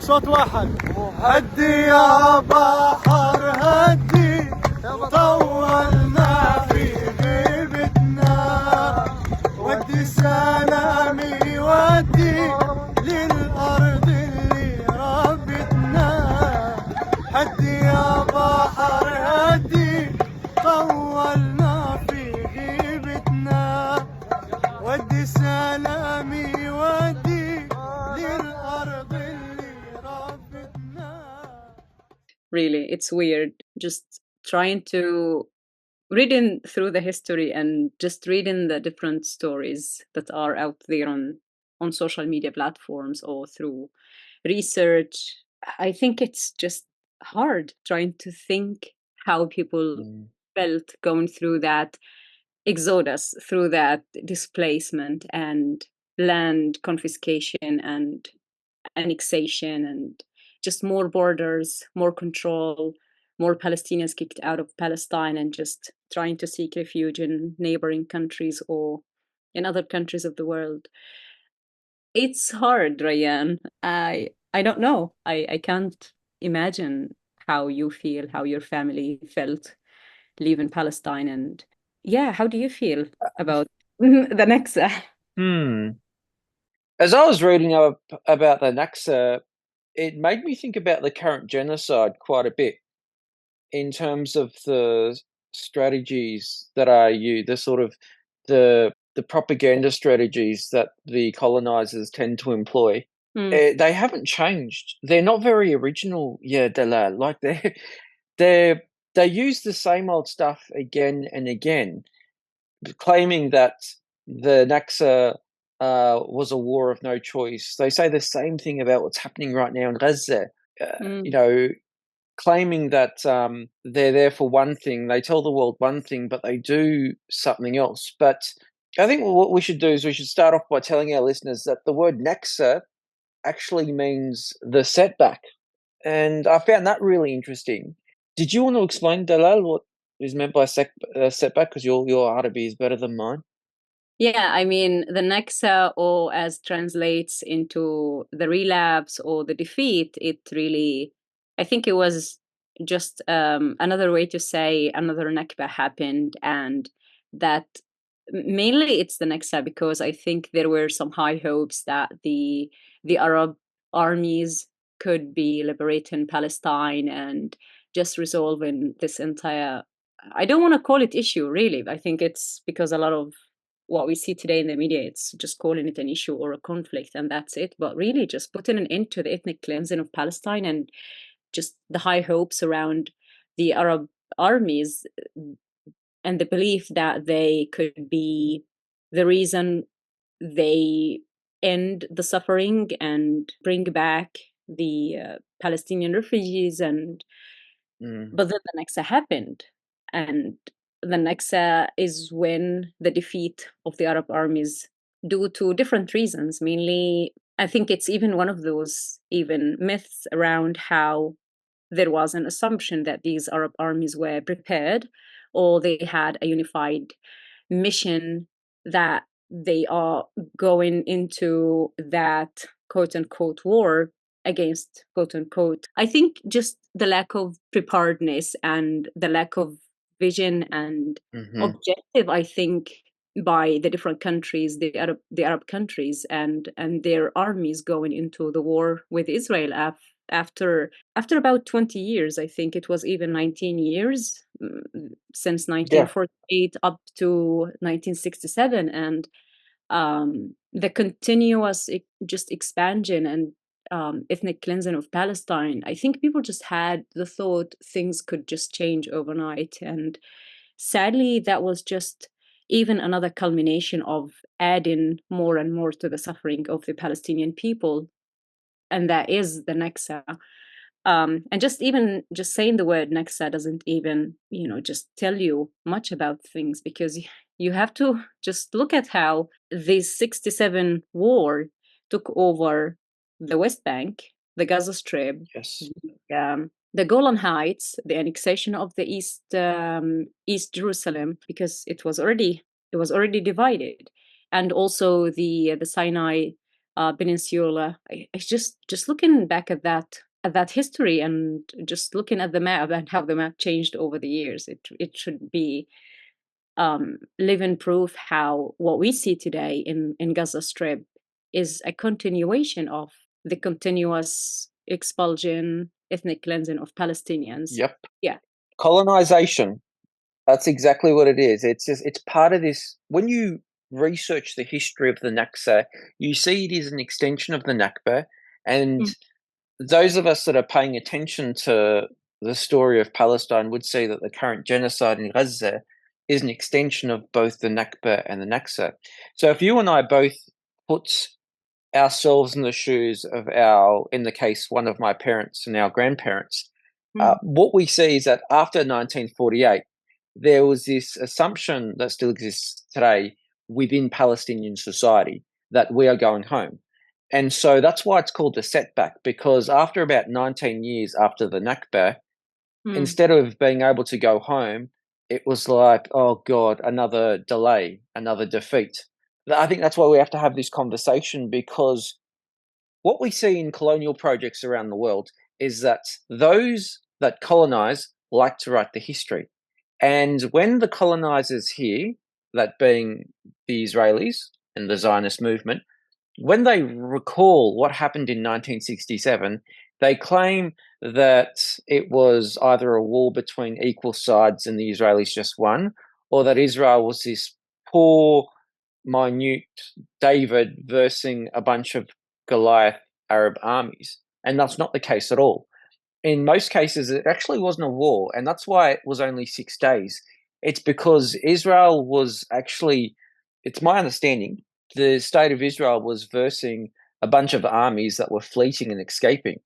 صوت واحد هدي يا بحر هدي طولنا في غيبتنا ودي سلامي ودي للأرض اللي ربتنا هدي يا بحر هدي طولنا في غيبتنا ودي سلامي ودي للأرض اللي ربتنا. Really, it's weird just trying to reading through the history and just reading the different stories that are out there on social media platforms or through research. I think it's just hard trying to think how people felt going through that exodus, through that displacement and land confiscation and annexation and just more borders, more control, more Palestinians kicked out of Palestine and just trying to seek refuge in neighboring countries or in other countries of the world. It's hard, Ryan. I don't know. I can't imagine how you feel, how your family felt leaving Palestine, and yeah, how do you feel about the Naksa? As I was reading up about the Naksa, it made me think about the current genocide quite a bit in terms of the strategies that are used, the sort of the propaganda strategies that the colonizers tend to employ. They haven't changed. They're not very original, Dalal. Like they use the same old stuff again and again, claiming that the Naksa was a war of no choice. They say the same thing about what's happening right now in Gaza. You know, claiming that they're there for one thing, they tell the world one thing, but they do something else. But I think what we should do is we should start off by telling our listeners that the word Naksa actually means the setback. And I found that really interesting. Did you want to explain, Dalal, what is meant by setback? Because your Arabic is better than mine. Yeah, I mean, the Naksa, or as translates into the relapse or the defeat, it really, I think it was just another way to say another Nakba happened, and that mainly it's the Naksa because I think there were some high hopes that the Arab armies could be liberating Palestine and just resolving this entire, I don't want to call it issue really. I think it's because a lot of what we see today in the media, it's just calling it an issue or a conflict and that's it. But really just putting an end to the ethnic cleansing of Palestine and just the high hopes around the Arab armies and the belief that they could be the reason they end the suffering and bring back the Palestinian refugees. And but then the Naksa happened, and the Naksa is when the defeat of the Arab armies due to different reasons. Mainly, I think it's even one of those even myths around how there was an assumption that these Arab armies were prepared or they had a unified mission, that they are going into that quote unquote war against quote unquote. I think just the lack of preparedness and the lack of vision and objective, I think, by the different countries, the Arab countries and their armies going into the war with Israel after about 20 years. I think it was even 19 years since 1948 up to 1967, and the continuous just expansion and ethnic cleansing of Palestine. I think people just had the thought things could just change overnight, and sadly that was just even another culmination of adding more and more to the suffering of the Palestinian people, and that is the Naksa. And just saying the word Naksa doesn't even, just tell you much about things, because you have to just look at how this 67 war took over the West Bank, the Gaza Strip, the Golan Heights, the annexation of the East Jerusalem, because it was already divided, and also the Sinai Peninsula. It's just looking back at that history and just looking at the map and how the map changed over the years. It should be living proof how what we see today in Gaza Strip is a continuation of the continuous expulsion, ethnic cleansing of Palestinians. Yep. Yeah. Colonization. That's exactly what it is. It's part of this. When you research the history of the Naksa, you see it is an extension of the Nakba. And those of us that are paying attention to the story of Palestine would see that the current genocide in Gaza is an extension of both the Nakba and the Naksa. So if you and I both put ourselves in the shoes of in the case, one of my parents and our grandparents, what we see is that after 1948, there was this assumption that still exists today within Palestinian society that we are going home. And so that's why it's called the setback, because after about 19 years after the Nakba, instead of being able to go home, it was like, oh God, another delay, another defeat. I think that's why we have to have this conversation, because what we see in colonial projects around the world is that those that colonize like to write the history. And when the colonizers here, that being the Israelis and the Zionist movement, when they recall what happened in 1967, they claim that it was either a war between equal sides and the Israelis just won, or that Israel was this poor, minute David versing a bunch of Goliath Arab armies. And that's not the case at all. In most cases, it actually wasn't a war, and that's why it was only 6 days. It's because Israel was actually, it's my understanding, the state of Israel was versing a bunch of armies that were fleeing and escaping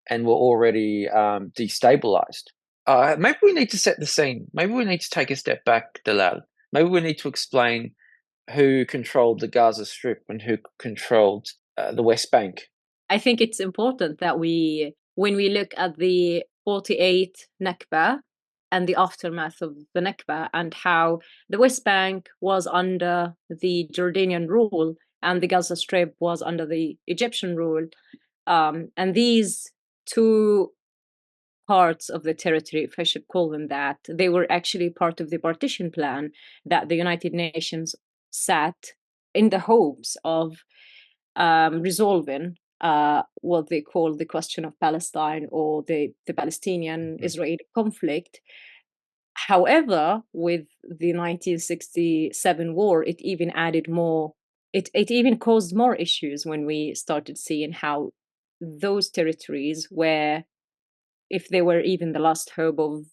and were already destabilized. Maybe we need to set the scene. Maybe we need to take a step back, Dalal. Maybe we need to explain who controlled the Gaza Strip and who controlled the West Bank. I think it's important that when we look at the 48 Nakba and the aftermath of the Nakba and how the West Bank was under the Jordanian rule and the Gaza Strip was under the Egyptian rule, and these two parts of the territory, if I should call them that, they were actually part of the partition plan that the United Nations set in the hopes of resolving what they call the question of Palestine or the Palestinian-Israeli conflict. However, with the 1967 war, it even added more, it even caused more issues when we started seeing how those territories were, if they were even the last hope of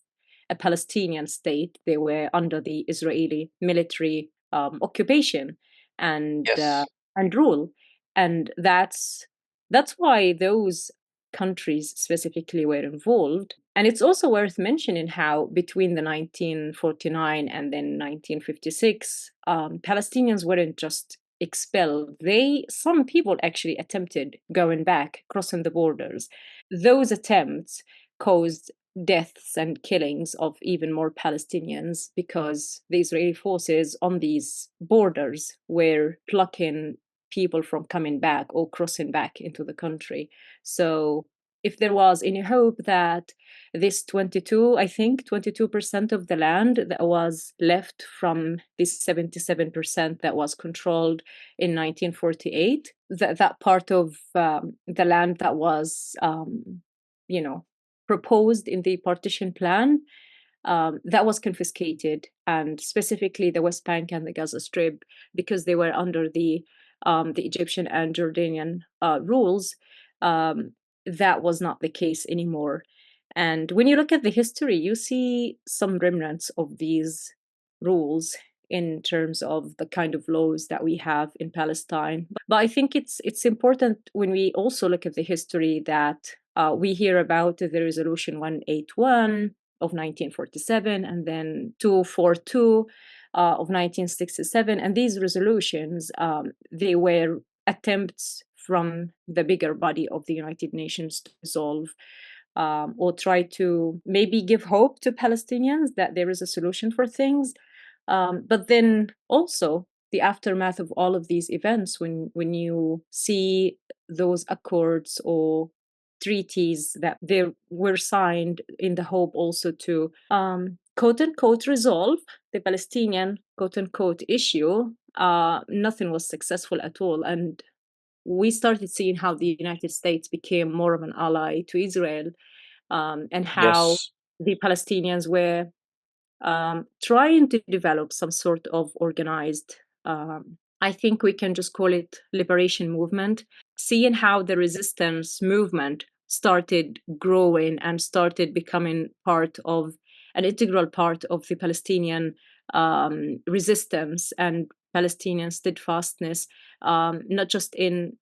a Palestinian state, they were under the Israeli military occupation and rule. And that's why those countries specifically were involved. And it's also worth mentioning how between the 1949 and then 1956, Palestinians weren't just expelled. Some people actually attempted going back, crossing the borders. Those attempts caused deaths and killings of even more Palestinians because the Israeli forces on these borders were blocking people from coming back or crossing back into the country. So if there was any hope that this 22% of the land that was left from this 77% that was controlled in 1948, that part of the land that was, proposed in the partition plan, that was confiscated, and specifically the West Bank and the Gaza Strip, because they were under the Egyptian and Jordanian rules. That was not the case anymore. And when you look at the history, you see some remnants of these rules in terms of the kind of laws that we have in Palestine. But I think it's important when we also look at the history that we hear about the Resolution 181 of 1947 and then 242 of 1967. And these resolutions, they were attempts from the bigger body of the United Nations to resolve or try to maybe give hope to Palestinians that there is a solution for things. But then also the aftermath of all of these events, when you see those accords or treaties that they were signed in the hope also to quote unquote resolve the Palestinian quote unquote issue, nothing was successful at all. And we started seeing how the United States became more of an ally to Israel, and how Yes. the Palestinians were trying to develop some sort of organized, I think we can just call it liberation movement, seeing how the resistance movement started growing and started becoming part of an integral part of the Palestinian resistance and Palestinian steadfastness, not just in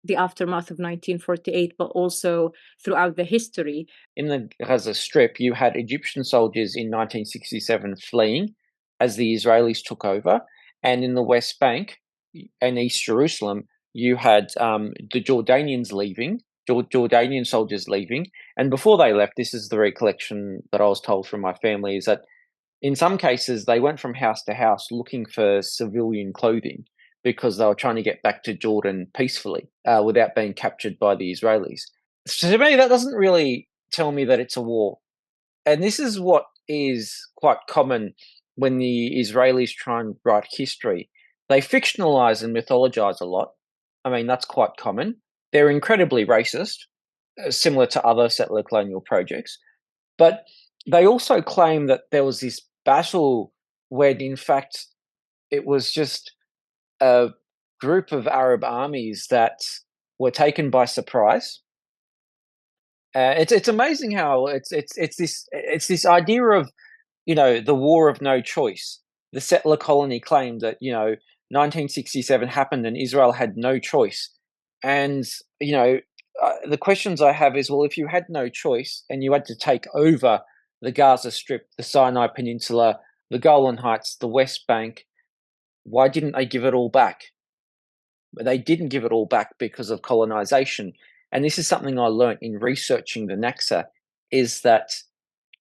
the aftermath of 1948, but also throughout the history. In the Gaza Strip, you had Egyptian soldiers in 1967 fleeing as the Israelis took over, and in the West Bank and East Jerusalem, you had the Jordanians leaving, Jordanian soldiers leaving, and before they left, this is the recollection that I was told from my family, is that in some cases they went from house to house looking for civilian clothing because they were trying to get back to Jordan peacefully without being captured by the Israelis. So to me, that doesn't really tell me that it's a war. And this is what is quite common when the Israelis try and write history. They fictionalize and mythologize a lot. I mean, that's quite common. They're incredibly racist, similar to other settler colonial projects. But they also claim that there was this battle when, in fact, it was just a group of Arab armies that were taken by surprise. It's amazing how it's this idea of, you know, the war of no choice. The settler colony claimed that, you know, 1967 happened and Israel had no choice. And, you know, the questions I have is, well, if you had no choice and you had to take over the Gaza Strip, the Sinai Peninsula, the Golan Heights, the West Bank, why didn't they give it all back? But they didn't give it all back because of colonization. And this is something I learned in researching the Naksa, is that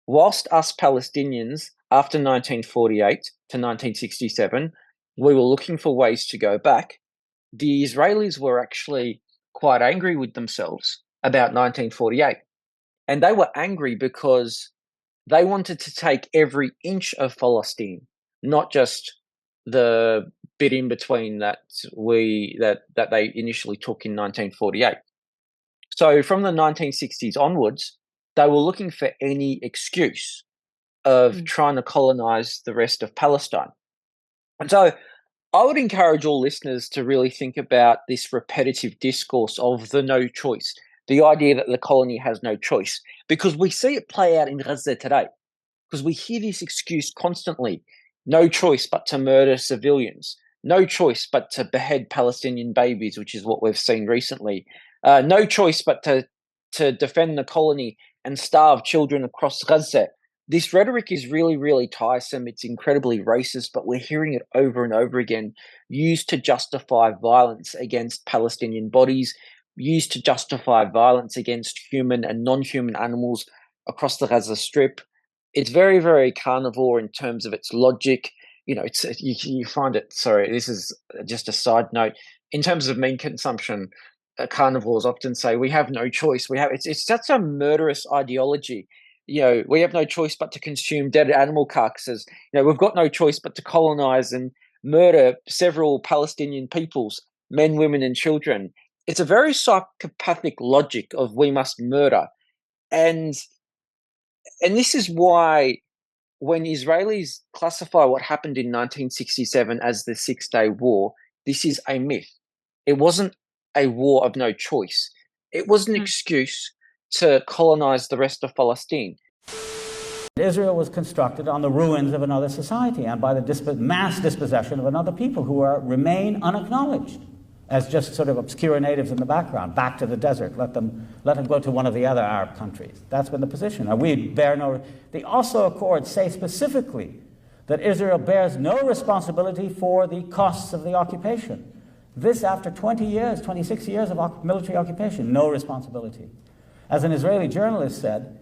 whilst us Palestinians, after 1948 to 1967, we were looking for ways to go back, the Israelis were actually quite angry with themselves about 1948. And they were angry because they wanted to take every inch of Palestine, not just the bit in between that they initially took in 1948. So from the 1960s onwards, they were looking for any excuse of trying to colonize the rest of Palestine. And so I would encourage all listeners to really think about this repetitive discourse of the no choice, the idea that the colony has no choice, because we see it play out in Gaza today, because we hear this excuse constantly: no choice but to murder civilians, no choice but to behead Palestinian babies, which is what we've seen recently, no choice but to defend the colony and starve children across Gaza. This rhetoric is really, really tiresome. It's incredibly racist, but we're hearing it over and over again, used to justify violence against Palestinian bodies, used to justify violence against human and non-human animals across the Gaza Strip. It's very, very carnivore in terms of its logic. You know, you find it. Sorry, this is just a side note. In terms of meat consumption, carnivores often say we have no choice. It's such a murderous ideology. You know, we have no choice but to consume dead animal carcasses. You know, we've got no choice but to colonize and murder several Palestinian peoples, men, women, and children. It's a very psychopathic logic of we must murder. And this is why when Israelis classify what happened in 1967 as the Six-Day War, this is a myth. It wasn't a war of no choice. It was an excuse to colonize the rest of Palestine. Israel was constructed on the ruins of another society and by the mass dispossession of another people who remain unacknowledged as just sort of obscure natives in the background, back to the desert, let them go to one of the other Arab countries. That's been the position. And we bear no... The Oslo Accords say specifically that Israel bears no responsibility for the costs of the occupation. This after 20 years, 26 years of military occupation, no responsibility. As an Israeli journalist said,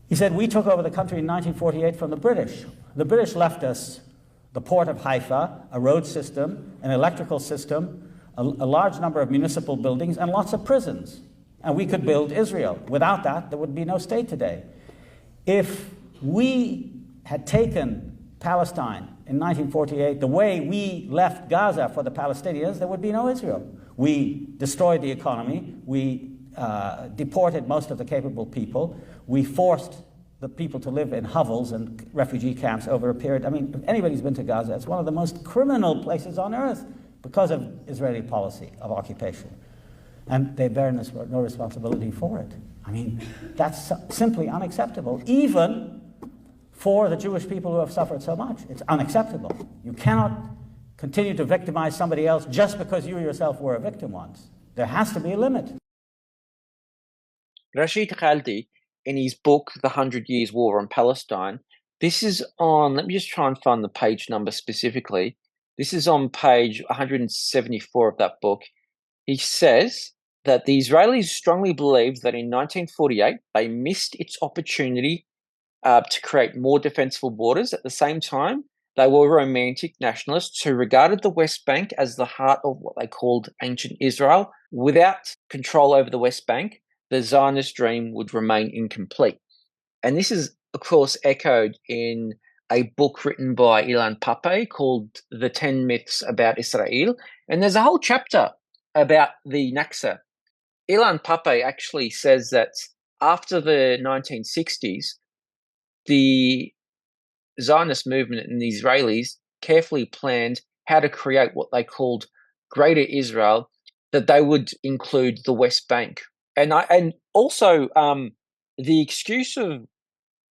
he said, we took over the country in 1948 from the British. The British left us the port of Haifa, a road system, an electrical system, a large number of municipal buildings, and lots of prisons. And we could build Israel. Without that, there would be no state today. If we had taken Palestine in 1948 the way we left Gaza for the Palestinians, there would be no Israel. We destroyed the economy. We deported most of the capable people. We forced the people to live in hovels and refugee camps over a period. I mean, if anybody's been to Gaza, it's one of the most criminal places on earth because of Israeli policy of occupation. And they bear no responsibility for it. I mean, that's simply unacceptable, even for the Jewish people who have suffered so much. It's unacceptable. You cannot continue to victimize somebody else just because you yourself were a victim once. There has to be a limit. Rashid Khaldi, in his book, The 100 Years' War on Palestine, this is on, let me just try and find the page number specifically. This is on page 174 of that book. He says that the Israelis strongly believed that in 1948 they missed its opportunity to create more defensible borders. At the same time, they were romantic nationalists who regarded the West Bank as the heart of what they called ancient Israel. Without control over the West Bank, the Zionist dream would remain incomplete. And this is, of course, echoed in a book written by Ilan Pappé called The 10 Myths About Israel. And there's a whole chapter about the Naksa. Ilan Pappé actually says that after the 1960s, the Zionist movement and the Israelis carefully planned how to create what they called Greater Israel, that they would include the West Bank. And also the excuse of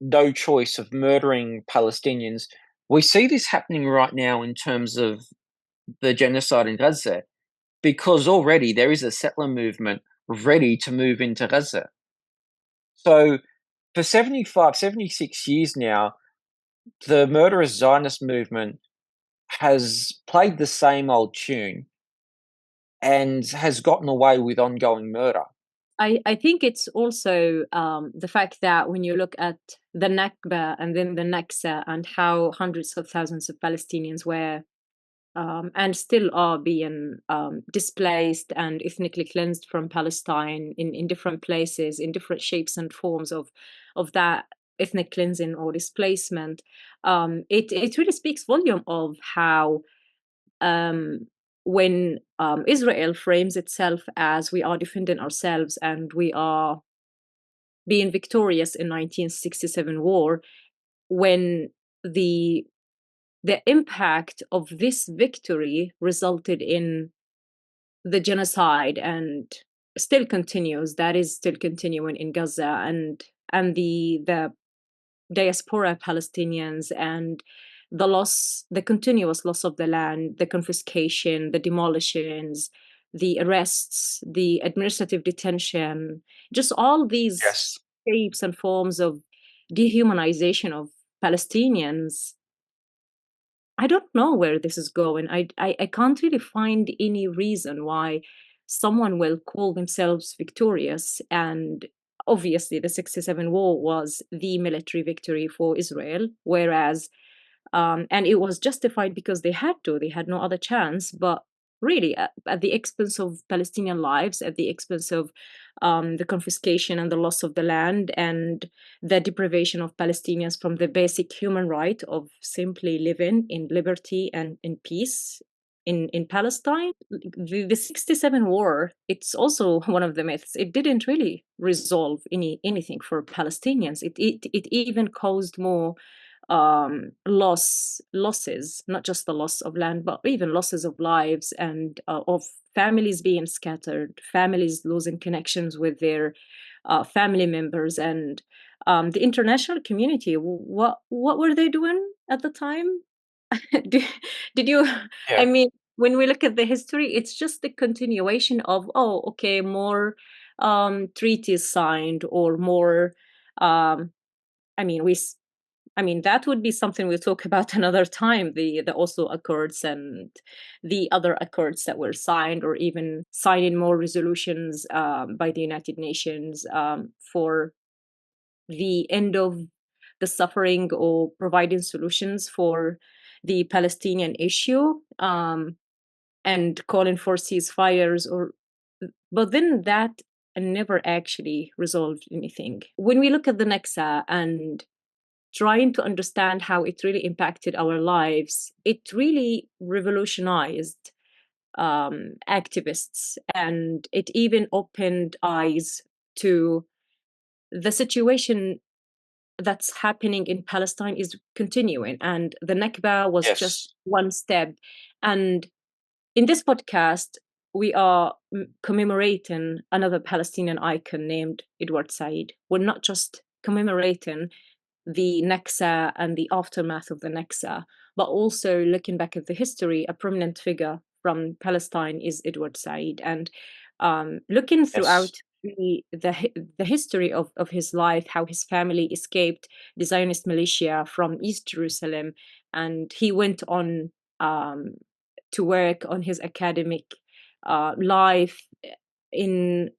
no choice of murdering Palestinians, we see this happening right now in terms of the genocide in Gaza, because already there is a settler movement ready to move into Gaza. So for 75, 76 years now, the murderous Zionist movement has played the same old tune and has gotten away with ongoing murder. I think it's also the fact that when you look at the Nakba and then the Naksa and how hundreds of thousands of Palestinians were and still are being displaced and ethnically cleansed from Palestine in different places, in different shapes and forms of that ethnic cleansing or displacement, it really speaks volume of how when Israel frames itself as we are defending ourselves and we are being victorious in 1967 war, when the impact of this victory resulted in the genocide and still continues, that is still continuing in Gaza, and the diaspora Palestinians and the continuous loss of the land, the confiscation, the demolitions, the arrests, the administrative detention, just all these shapes and forms of dehumanization of Palestinians. I don't know where this is going. I can't really find any reason why someone will call themselves victorious. And obviously, the 67 war was the military victory for Israel, whereas, and it was justified because they had to, they had no other chance, but really at the expense of Palestinian lives, at the expense of the confiscation and the loss of the land and the deprivation of Palestinians from the basic human right of simply living in liberty and in peace in Palestine. The 67 war, it's also one of the myths. It didn't really resolve anything for Palestinians. It even caused more losses, not just the loss of land, but even losses of lives and of families being scattered, families losing connections with their family members, and the international community. What were they doing at the time? Did you? Yeah. I mean, when we look at the history, it's just the continuation of more treaties signed or more. I mean, that would be something we'll talk about another time, the Oslo Accords and the other accords that were signed, or even signing more resolutions by the United Nations for the end of the suffering or providing solutions for the Palestinian issue, and calling for ceasefires, but then that never actually resolved anything. When we look at the Naksa and trying to understand how it really impacted our lives, it really revolutionized activists, and it even opened eyes to the situation that's happening in Palestine is continuing, and the Nakba was Yes. just one step. And in this podcast, we are commemorating another Palestinian icon named Edward Said. We're not just commemorating the Naksa and the aftermath of the Naksa, but also looking back at the history. A prominent figure from Palestine is Edward Said, and looking throughout the history of his life, how his family escaped the Zionist militia from East Jerusalem, and he went on to work on his academic life in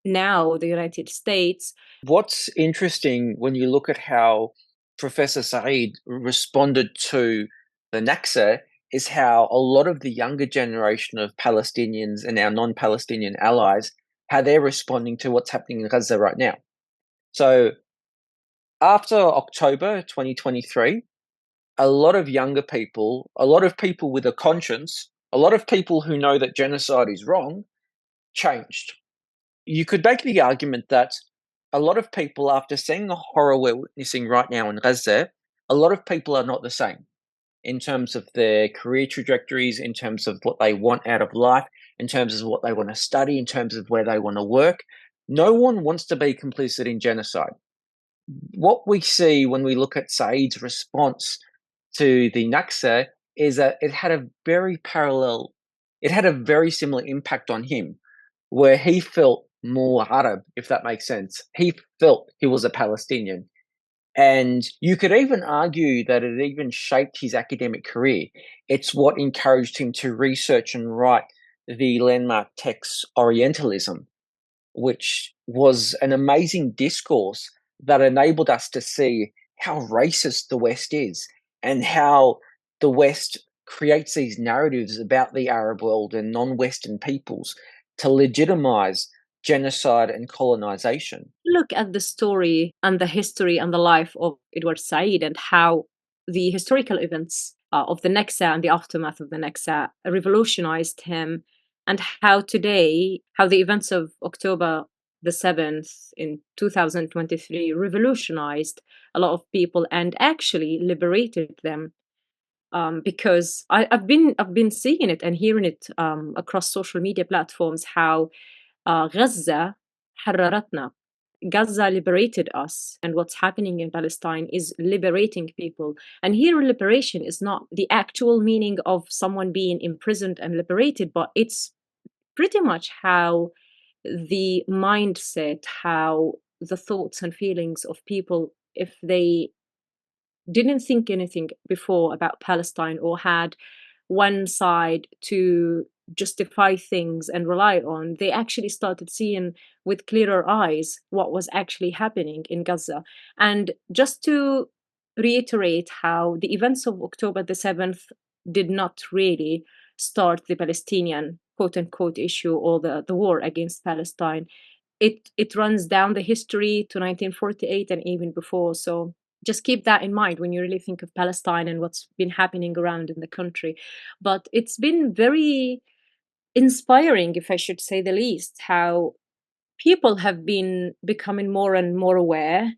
now the United States. What's interesting when you look at how Professor Said responded to the Naksa is how a lot of the younger generation of Palestinians and our non-Palestinian allies, how they're responding to what's happening in Gaza right now. So after October 2023, a lot of younger people, a lot of people with a conscience, a lot of people who know that genocide is wrong, changed. You could make the argument that a lot of people, after seeing the horror we're witnessing right now in Gaza, a lot of people are not the same in terms of their career trajectories, in terms of what they want out of life, in terms of what they want to study, in terms of where they want to work. No one wants to be complicit in genocide. What we see when we look at Said's response to the Naksa is that it had a very similar impact on him, where he felt more Arab, if that makes sense. He felt he was a Palestinian. And you could even argue that it even shaped his academic career. It's what encouraged him to research and write the landmark text Orientalism, which was an amazing discourse that enabled us to see how racist the West is and how the West creates these narratives about the Arab world and non-Western peoples to legitimize genocide and colonization. Look at the story and the history and the life of Edward Said and how the historical events of the Naksa and the aftermath of the Naksa revolutionized him, and how today, how the events of October the 7th in 2023 revolutionized a lot of people and actually liberated them. Because I've been seeing it and hearing it across social media platforms, how Gaza حررتنا. Gaza liberated us, and what's happening in Palestine is liberating people. And here, liberation is not the actual meaning of someone being imprisoned and liberated, but it's pretty much how the mindset, how the thoughts and feelings of people, if they didn't think anything before about Palestine or had one side to justify things and rely on, they actually started seeing with clearer eyes what was actually happening in Gaza. And just to reiterate how the events of October the 7th did not really start the Palestinian quote unquote issue or the war against Palestine. It runs down the history to 1948 and even before. So just keep that in mind when you really think of Palestine and what's been happening around in the country. But it's been very inspiring, if I should say the least, how people have been becoming more and more aware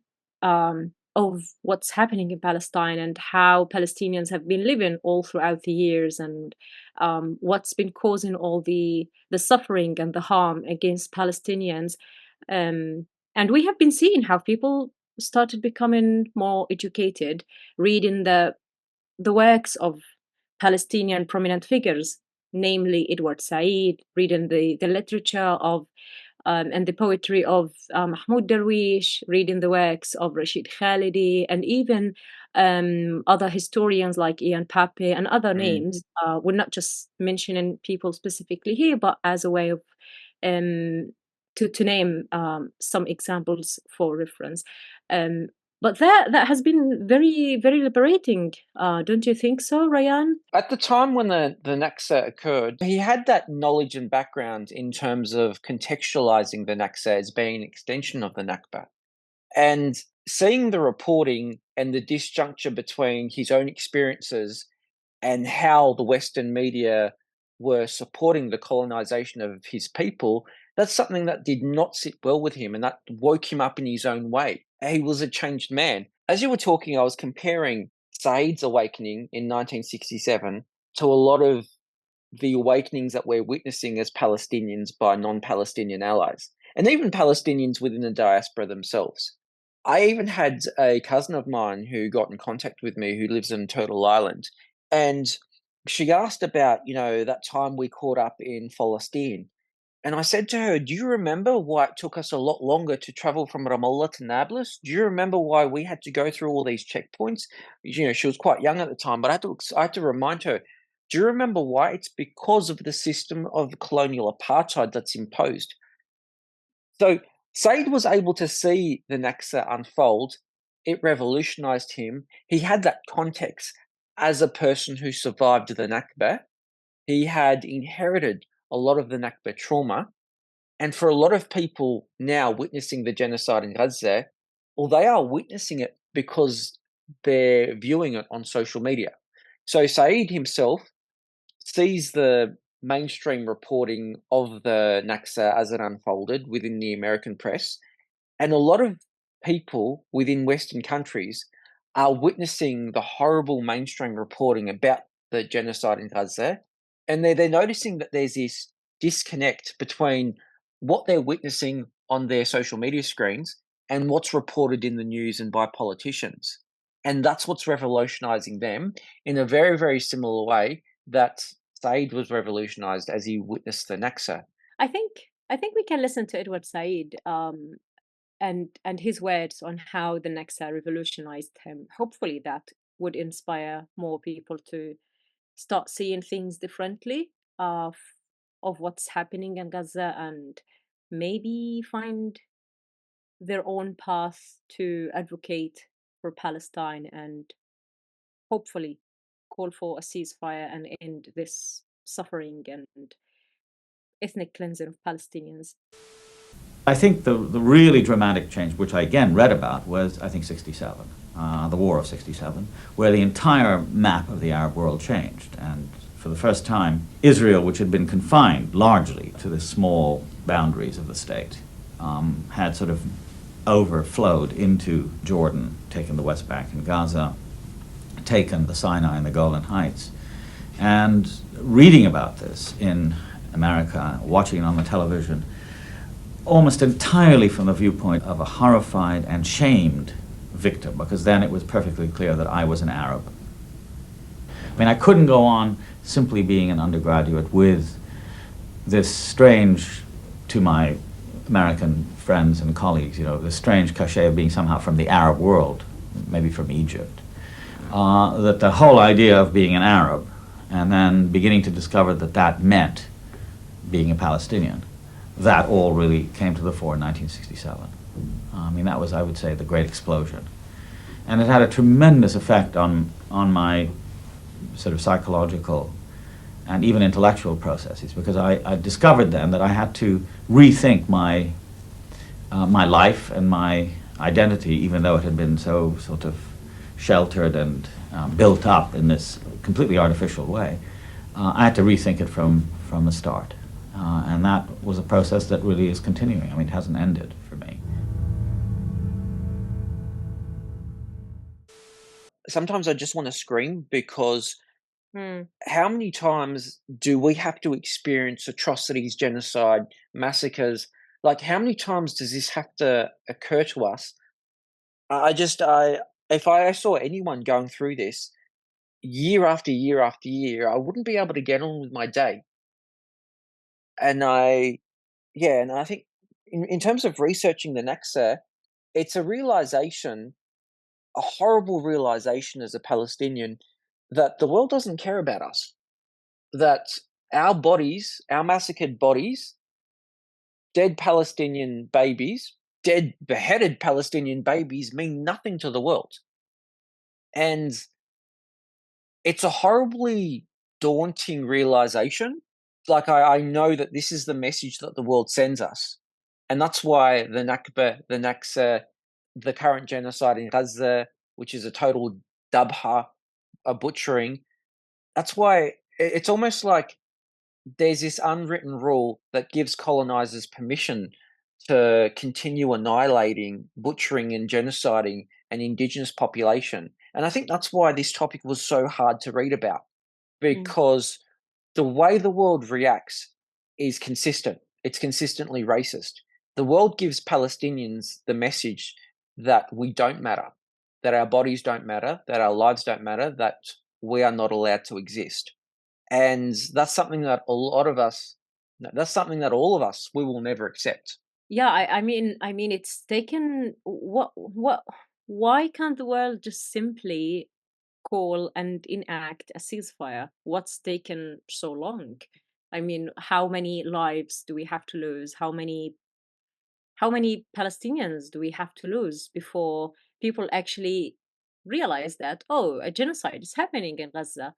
of what's happening in Palestine and how Palestinians have been living all throughout the years, and what's been causing all the suffering and the harm against Palestinians. And we have been seeing how people started becoming more educated, reading the works of Palestinian prominent figures, namely Edward Said, reading the literature of and the poetry of Mahmoud Darwish, reading the works of Rashid Khalidi, and even other historians like Ian Pape and other names. We're not just mentioning people specifically here, but as a way of to name some examples for reference. But that has been very, very liberating. Don't you think so, Ryan? At the time when the Naksa occurred, he had that knowledge and background in terms of contextualizing the Naksa as being an extension of the Nakba. And seeing the reporting and the disjuncture between his own experiences and how the Western media were supporting the colonization of his people, that's something that did not sit well with him, and that woke him up in his own way. He was a changed man. As you were talking, I was comparing Said's awakening in 1967 to a lot of the awakenings that we're witnessing as Palestinians by non-Palestinian allies, and even Palestinians within the diaspora themselves. I even had a cousin of mine who got in contact with me who lives in Turtle Island, and she asked about, that time we caught up in Palestine. And I said to her, do you remember why it took us a lot longer to travel from Ramallah to Nablus? Do you remember why we had to go through all these checkpoints? She was quite young at the time, but I had to remind her, do you remember why? It's because of the system of colonial apartheid that's imposed. So Said was able to see the Naksa unfold. It revolutionized him. He had that context as a person who survived the Nakba. He had inherited a lot of the Nakba trauma. And for a lot of people now witnessing the genocide in Gaza, well, they are witnessing it because they're viewing it on social media. So Said himself sees the mainstream reporting of the Naksa as it unfolded within the American press. And a lot of people within Western countries are witnessing the horrible mainstream reporting about the genocide in Gaza. And they're noticing that there's this disconnect between what they're witnessing on their social media screens and what's reported in the news and by politicians. And that's what's revolutionizing them in a very, very similar way that Said was revolutionized as he witnessed the Naksa. I think we can listen to Edward Said and his words on how the Naksa revolutionized him. Hopefully, that would inspire more people to start seeing things differently of what's happening in Gaza and maybe find their own path to advocate for Palestine and hopefully call for a ceasefire and end this suffering and ethnic cleansing of Palestinians. I think the really dramatic change, which I again read about, was I think 67, the War of 67, where the entire map of the Arab world changed. And for the first time, Israel, which had been confined largely to the small boundaries of the state, had sort of overflowed into Jordan, taken the West Bank and Gaza, taken the Sinai and the Golan Heights. And reading about this in America, watching it on the television, almost entirely from the viewpoint of a horrified and shamed victim, because then it was perfectly clear that I was an Arab. I mean, I couldn't go on simply being an undergraduate with this strange, to my American friends and colleagues, this strange cachet of being somehow from the Arab world, maybe from Egypt. That the whole idea of being an Arab, and then beginning to discover that that meant being a Palestinian, that all really came to the fore in 1967. I mean, that was, I would say, the great explosion. And it had a tremendous effect on my sort of psychological and even intellectual processes, because I discovered then that I had to rethink my life and my identity, even though it had been so sort of sheltered and built up in this completely artificial way. I had to rethink it from the start. And that was a process that really is continuing. I mean, it hasn't ended for me. Sometimes I just want to scream because how many times do we have to experience atrocities, genocide, massacres? Like, how many times does this have to occur to us? If I saw anyone going through this year after year after year, I wouldn't be able to get on with my day. And I think in terms of researching the Naksa, it's a realization, a horrible realization as a Palestinian, that the world doesn't care about us. That our bodies, our massacred bodies, dead Palestinian babies, dead, beheaded Palestinian babies mean nothing to the world. And it's a horribly daunting realization. Like, I know that this is the message that the world sends us. And that's why the Nakba, the Naksa, the current genocide in Gaza, which is a total dabha, a butchering, that's why it's almost like there's this unwritten rule that gives colonizers permission to continue annihilating, butchering, and genociding an indigenous population. And I think that's why this topic was so hard to read about, because the way the world reacts is consistent. It's consistently racist. The world gives Palestinians the message that we don't matter, that our bodies don't matter, that our lives don't matter, that we are not allowed to exist. And that's something that a lot of us, that's something that all of us, we will never accept. Yeah, I mean, it's taken why can't the world just simply call and enact a ceasefire? What's taken so long? I mean, how many lives do we have to lose? How many Palestinians do we have to lose before people actually realize that, oh, a genocide is happening in Gaza?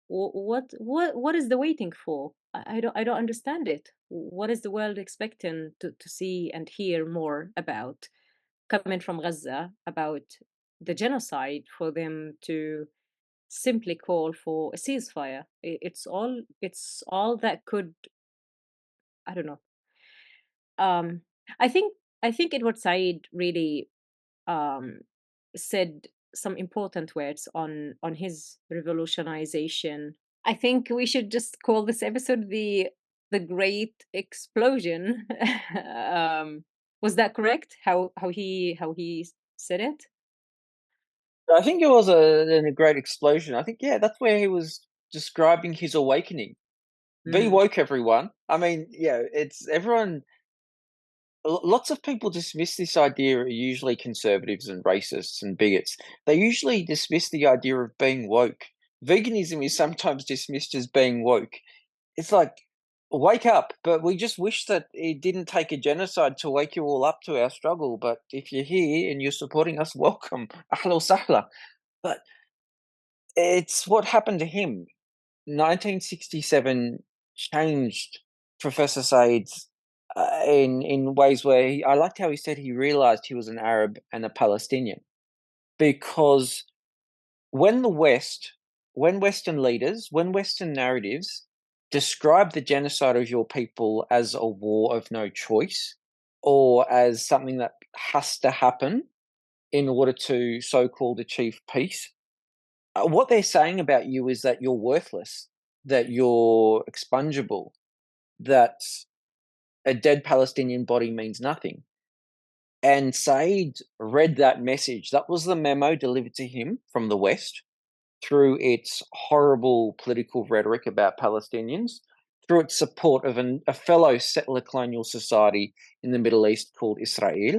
What is the waiting for? I don't understand it. What is the world expecting to see and hear more about coming from Gaza about the genocide for them to simply call for a ceasefire? It's all that could, I don't know. Um, I think Edward Said really um, said some important words on his revolutionization. I think we should just call this episode the Great Explosion. Was that correct? How he said it? I think it was a great explosion. I think, yeah, that's where he was describing his awakening. Be woke, everyone. I mean, yeah, it's everyone. Lots of people dismiss this idea, usually conservatives and racists and bigots. They usually dismiss the idea of being woke. Veganism is sometimes dismissed as being woke. It's like, wake up, but we just wish that it didn't take a genocide to wake you all up to our struggle. But if you're here and you're supporting us, welcome. Ahla wa sahla. But it's what happened to him. 1967 changed Professor Said's in ways where I liked how he said he realized he was an Arab and a Palestinian, because when the West, when Western leaders, when Western narratives describe the genocide of your people as a war of no choice, or as something that has to happen in order to so-called achieve peace, what they're saying about you is that you're worthless, that you're expungible, that a dead Palestinian body means nothing. And Said read that message. That was the memo delivered to him from the West through its horrible political rhetoric about Palestinians, through its support of a fellow settler colonial society in the Middle East called Israel.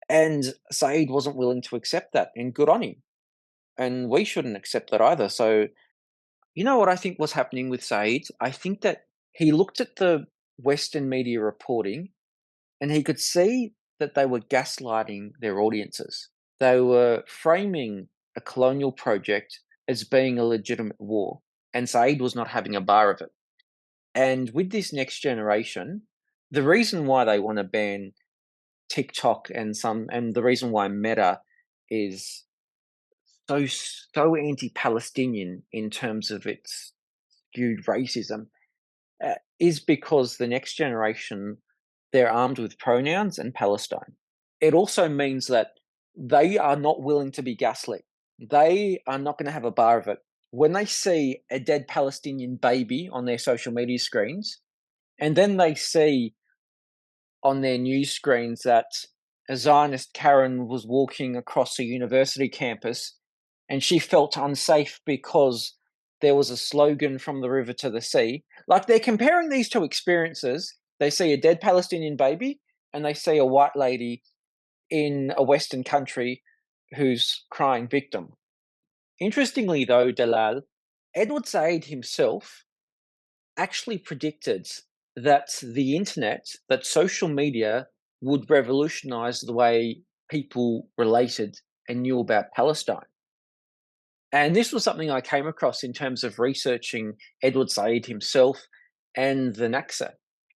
And Said wasn't willing to accept that, and good on him. And we shouldn't accept that either. So, you know what I think was happening with Said? I think that he looked at the Western media reporting and he could see that they were gaslighting their audiences. They were framing a colonial project as being a legitimate war, and Said was not having a bar of it. And with this next generation, the reason why they want to ban TikTok and the reason why Meta is so anti-Palestinian in terms of its skewed racism is because the next generation, they're armed with pronouns and Palestine. It also means that they are not willing to be gaslit. They are not going to have a bar of it. When they see a dead Palestinian baby on their social media screens, and then they see on their news screens that a Zionist Karen was walking across a university campus and she felt unsafe because there was a slogan from the river to the sea. Like, they're comparing these two experiences. They see a dead Palestinian baby and they see a white lady in a Western country who's crying victim. Interestingly, though, Dalal, Edward Said himself actually predicted that the internet, that social media would revolutionize the way people related and knew about Palestine. And this was something I came across in terms of researching Edward Said himself and the Naksa.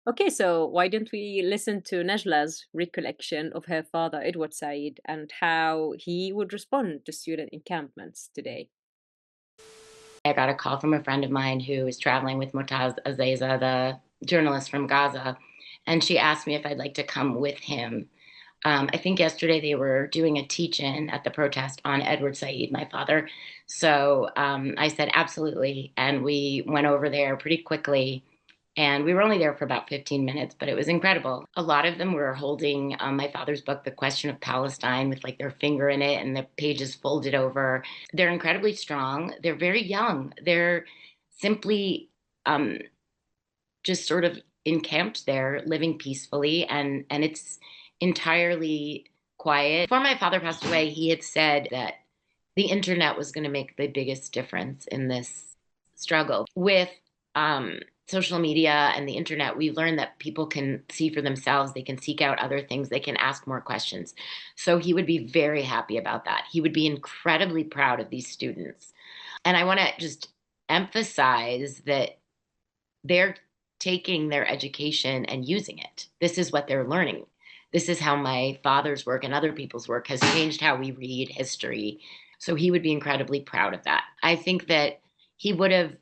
Okay, so why don't we listen to Najla's recollection of her father, Edward Said, and how he would respond to student encampments today? I got a call from a friend of mine who was traveling with Murtaz Azeza, the journalist from Gaza, and she asked me if I'd like to come with him. I think yesterday they were doing a teach-in at the protest on Edward Said, my father. So I said absolutely, and we went over there pretty quickly. And we were only there for about 15 minutes, but it was incredible. A lot of them were holding my father's book, The Question of Palestine, with like their finger in it and the pages folded over. They're incredibly strong. They're very young. They're simply just sort of encamped there, living peacefully, and it's entirely quiet. Before my father passed away, he had said that the internet was going to make the biggest difference in this struggle. With social media and the internet, we've learned that people can see for themselves. They can seek out other things. They can ask more questions. So he would be very happy about that. He would be incredibly proud of these students. And I want to just emphasize that they're taking their education and using it. This is what they're learning. This is how my father's work and other people's work has changed how we read history. So he would be incredibly proud of that. I think that he would have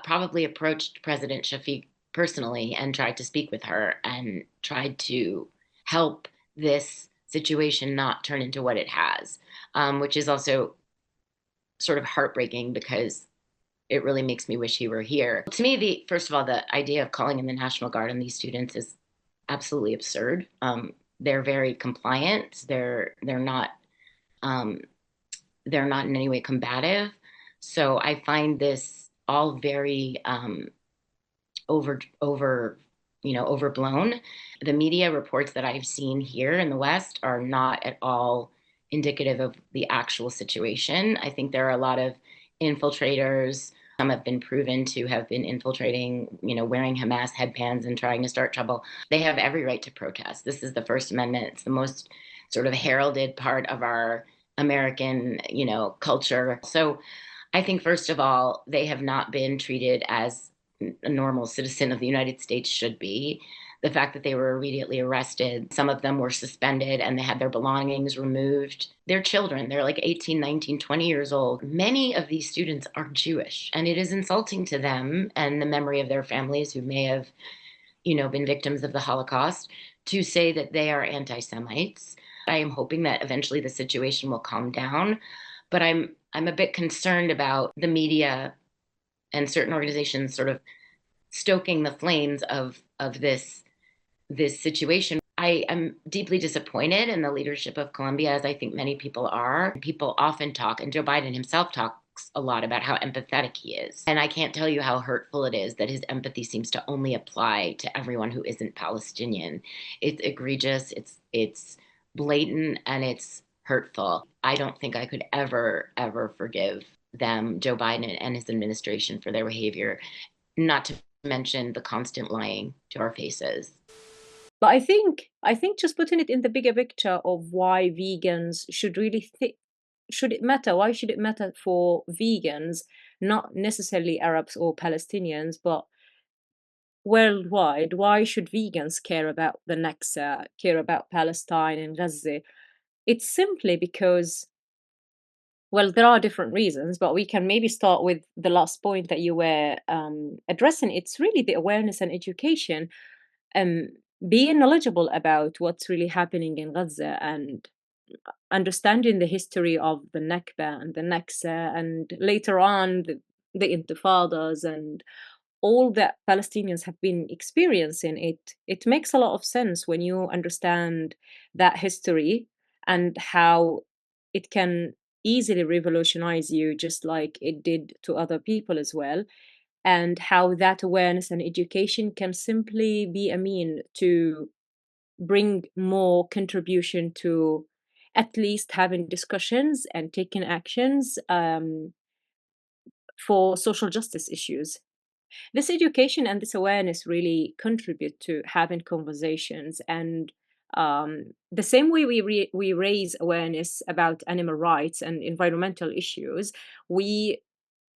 probably approached President Shafiq personally and tried to speak with her and tried to help this situation not turn into what it has, which is also sort of heartbreaking because it really makes me wish he were here. To me, first of all, the idea of calling in the National Guard on these students is absolutely absurd. They're very compliant. They're not in any way combative. So I find this all very overblown. The media reports that I've seen here in the West are not at all indicative of the actual situation. I think there are a lot of infiltrators. Some have been proven to have been infiltrating, wearing Hamas headbands and trying to start trouble. They have every right to protest. This is the First Amendment. It's the most sort of heralded part of our American, culture. So I think, first of all, they have not been treated as a normal citizen of the United States should be. The fact that they were immediately arrested, some of them were suspended and they had their belongings removed. They're children. They're like 18, 19, 20 years old. Many of these students are Jewish, and it is insulting to them and the memory of their families who may have, been victims of the Holocaust to say that they are anti-Semites. I am hoping that eventually the situation will calm down, but I'm a bit concerned about the media and certain organizations sort of stoking the flames of this situation. I am deeply disappointed in the leadership of Colombia, as I think many people are. People often talk, and Joe Biden himself talks a lot about how empathetic he is. And I can't tell you how hurtful it is that his empathy seems to only apply to everyone who isn't Palestinian. It's egregious, it's blatant, and it's hurtful. I don't think I could ever forgive them, Joe Biden and his administration, for their behavior, not to mention the constant lying to our faces. But I think just putting it in the bigger picture of why vegans should really should it matter? Why should it matter for vegans, not necessarily Arabs or Palestinians, but worldwide? Why should vegans care about the Naksa, care about Palestine and Gaza? It's simply because, well, there are different reasons, but we can maybe start with the last point that you were addressing. It's really the awareness and education, being knowledgeable about what's really happening in Gaza and understanding the history of the Nakba and the Naksa, and later on the Intifadas and all that Palestinians have been experiencing. It makes a lot of sense when you understand that history and how it can easily revolutionize you, just like it did to other people as well, and how that awareness and education can simply be a mean to bring more contribution to at least having discussions and taking actions for social justice issues. This education and this awareness really contribute to having conversations and The same way we raise awareness about animal rights and environmental issues, we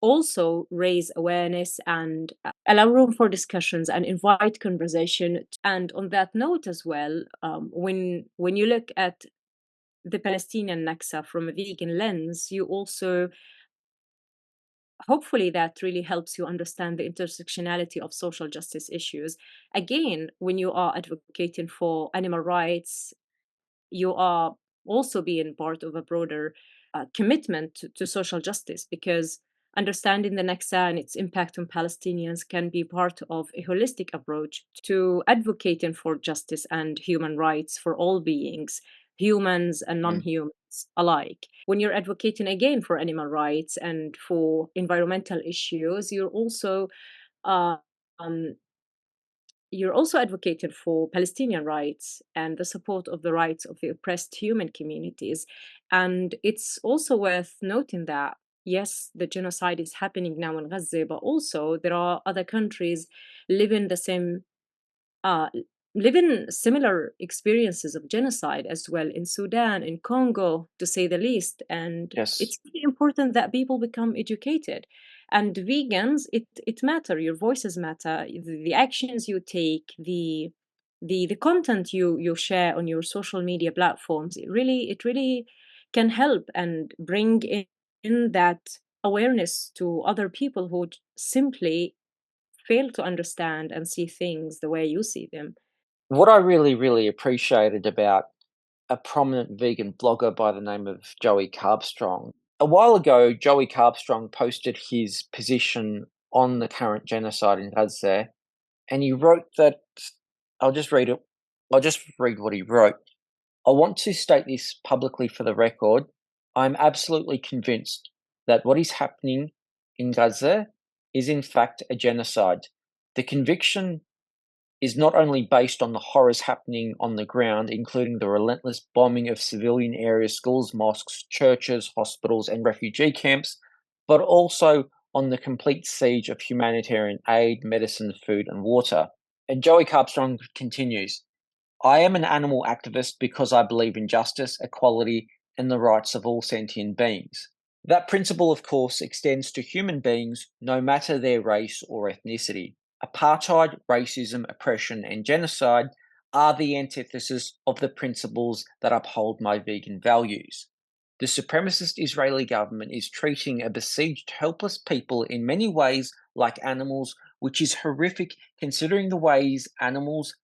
also raise awareness and allow room for discussions and invite conversation. And on that note as well, when you look at the Palestinian Naksa from a vegan lens, you also, hopefully that really helps you understand the intersectionality of social justice issues. Again, when you are advocating for animal rights, you are also being part of a broader commitment to social justice, because understanding the Naksa and its impact on Palestinians can be part of a holistic approach to advocating for justice and human rights for all beings, humans and non-humans alike. When you're advocating again for animal rights and for environmental issues, uh, um, you're also advocating for Palestinian rights and the support of the rights of the oppressed human communities. And it's also worth noting that, yes, the genocide is happening now in Gaza, but also there are other countries living the same uh, live in similar experiences of genocide as well, in Sudan, in Congo, to say the least. And Yes. it's really important that people become educated. And vegans, it matter. Your voices matter. The actions you take, the content you share on your social media platforms, it really can help and bring in that awareness to other people who simply fail to understand and see things the way you see them. What I really, really appreciated about a prominent vegan blogger by the name of Joey Carbstrong. A while ago, Joey Carbstrong posted his position on the current genocide in Gaza, and he wrote that, I'll just read it. I'll just read what he wrote. I want to state this publicly for the record. I'm absolutely convinced that what is happening in Gaza is in fact a genocide. The conviction is not only based on the horrors happening on the ground, including the relentless bombing of civilian areas, schools, mosques, churches, hospitals, and refugee camps, but also on the complete siege of humanitarian aid, medicine, food, and water. And Joey Carbstrong continues, I am an animal activist because I believe in justice, equality, and the rights of all sentient beings. That principle, of course, extends to human beings, no matter their race or ethnicity. Apartheid, racism, oppression, and genocide are the antithesis of the principles that uphold my vegan values. The supremacist Israeli government is treating a besieged, helpless people in many ways like animals, which is horrific considering the ways animals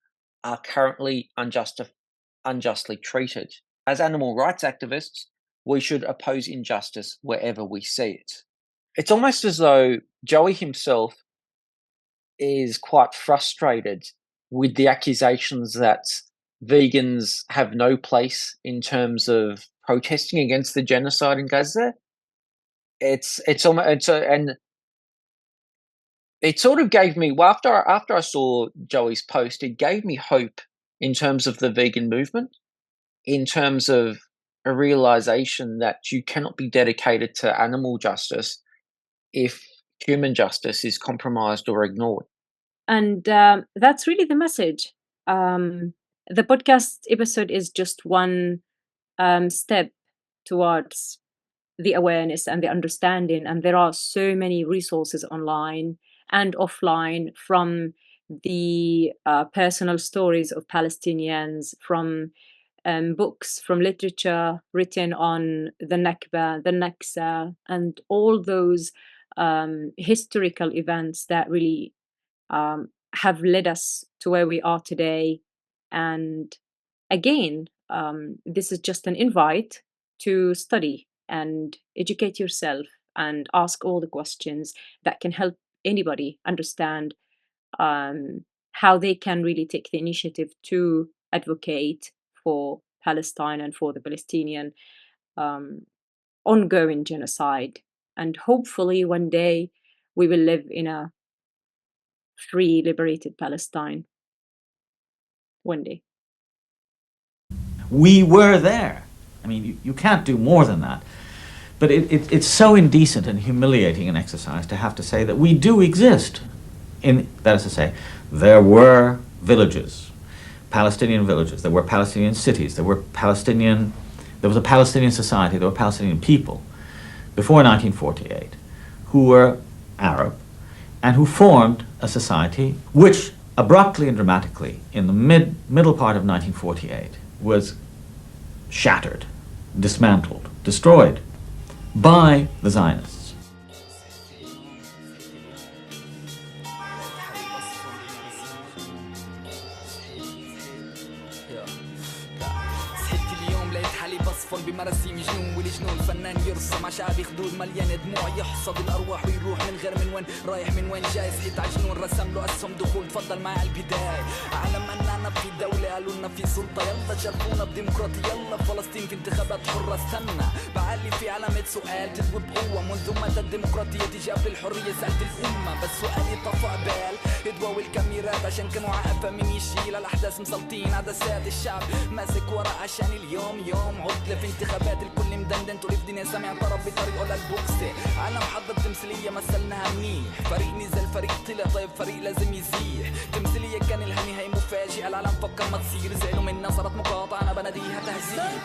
are currently unjustly treated. As animal rights activists, we should oppose injustice wherever we see it. It's almost as though Joey himself is quite frustrated with the accusations that vegans have no place in terms of protesting against the genocide in Gaza. And it sort of gave me, well, after I saw Joey's post, it gave me hope in terms of the vegan movement, in terms of a realization that you cannot be dedicated to animal justice if human justice is compromised or ignored. And that's really the message. The podcast episode is just one step towards the awareness and the understanding. And there are so many resources online and offline, from the personal stories of Palestinians, from books, from literature written on the Nakba, the Naksa, and all those historical events that really have led us to where we are today. And again, this is just an invite to study and educate yourself and ask all the questions that can help anybody understand how they can really take the initiative to advocate for Palestine and for the Palestinian ongoing genocide. And hopefully one day we will live in a free, liberated Palestine. One day. We were there. I mean, you can't do more than that. But it's so indecent and humiliating an exercise to have to say that we do exist. That is to say, there were villages Palestinian villages, there were Palestinian cities, there was a Palestinian society, there were Palestinian people before 1948 who were Arab and who formed a society which abruptly and dramatically in the middle part of 1948 was shattered, dismantled, destroyed by the Zionists. بمراسيم جنون والجنون فنان يرسم عشابي خدود مليانة دموع يحصد الأرواح ويروح من غير من وين رايح من وين جاي صحيت عجنون رسم له أسهم دخول تفضل معي البداية علم أننا في دولة قالوا لنا في سلطة يلا جربونا بديمقراطية يلا فلسطين في انتخابات حرة استنى بعلي في علامة سؤال تدوي بقوة منذ متى الديمقراطية تجاب للحرية سألت الأمة بس سؤالي طفى بال يدواوي الكاميرات عشان كانوا عارفة مين يشيل الأحداث مسلطين عدسات الشعب ماسك ورا عشان اليوم يوم عطلة في انتخابات الكل مدندن طول الدنيا سامع طرب بطريقه للبوكسي عالم حضر تمثيلية مثلناها منيح فريق نزل فريق طلع طيب فريق لازم يزيح تمثيلية كان لها نهاية مفاجئة العالم فكر ما تصير زعلوا منا صارت مقاطعة أنا بناديها تهزيق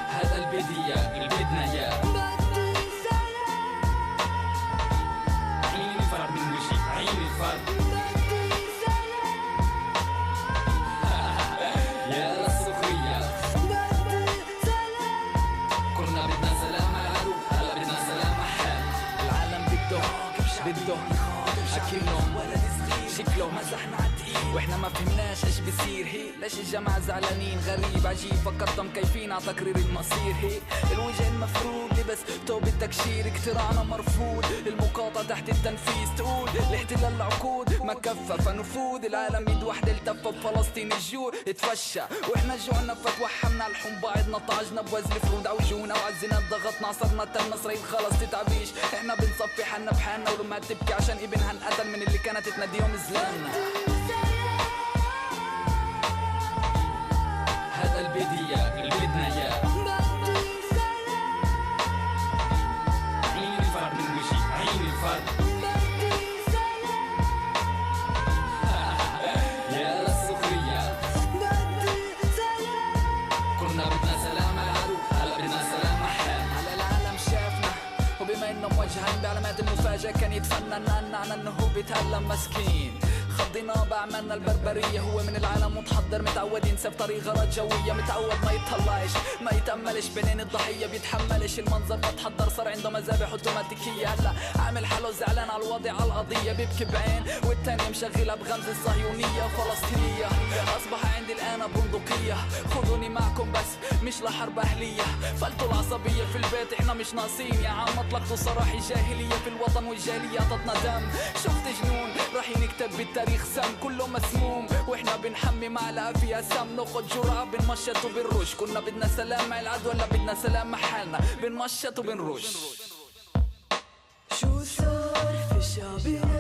هذا البدية البدنا يا عين الفرد من وجهي عين الفرد شكله مزحنا عالتقيل واحنا ما فهمناش ايش بصير هي ليش الجماعة زعلانين غريب عجيب فكرتهم كيفين على تقرير المصير هي الوجه المفروض لبس توب التكشير اقتراعنا مرفوض المقاطعة تحت التنفيذ تقول الاحتلال العقود ما كفى فنفوذ العالم يد واحدة التفى بفلسطين الجوع اتفشى واحنا جوعنا فتوحمنا لحوم بعضنا طعجنا بوزن فرود عوجونا وعزنا ضغطنا عصرنا تم اسرائيل خلص تتعبيش احنا بنصفي حالنا بحالنا ولما تبكي عشان ابنها انقتل من اللي كانت تناديهم زلاننا هذا البدية البدنا يا عين الفرد من وجهي عين الفرد يا للسخرية كنا بدنا سلام على العدو هلا بدنا سلام محال على العالم شافنا وبما انه موجهين بعلامات المفاجأة كان يتفنن عنا انه هو بيتألم مسكين خضينا بعملنا البربرية هو من العالم متحضر متعود ينسى بطريق غرض جوية متعود ما يتطلعش ما يتأملش بنين الضحية بيتحملش المنظر فتحضر صار عنده مذابح اوتوماتيكية هلا عامل حاله زعلان على الوضع على القضية بيبكي بعين والتانية مشغلها بغمز الصهيونية فلسطينية أصبح عندي الآن بندقية خذوني معكم بس مش لحرب أهلية فلتوا العصبية في البيت احنا مش ناقصين يا عم اطلقتوا سراحي جاهلية في الوطن والجالية عطتنا دم شفت جنون راح ينكتب بالتاريخ سم كله مسموم واحنا بنحمي معلقة فيها سم ناخد جرعة بنمشط وبنرش كنا بدنا سلام مع العدو ولا بدنا سلام مع حالنا بنمشط وبنرش شو صار في شعبنا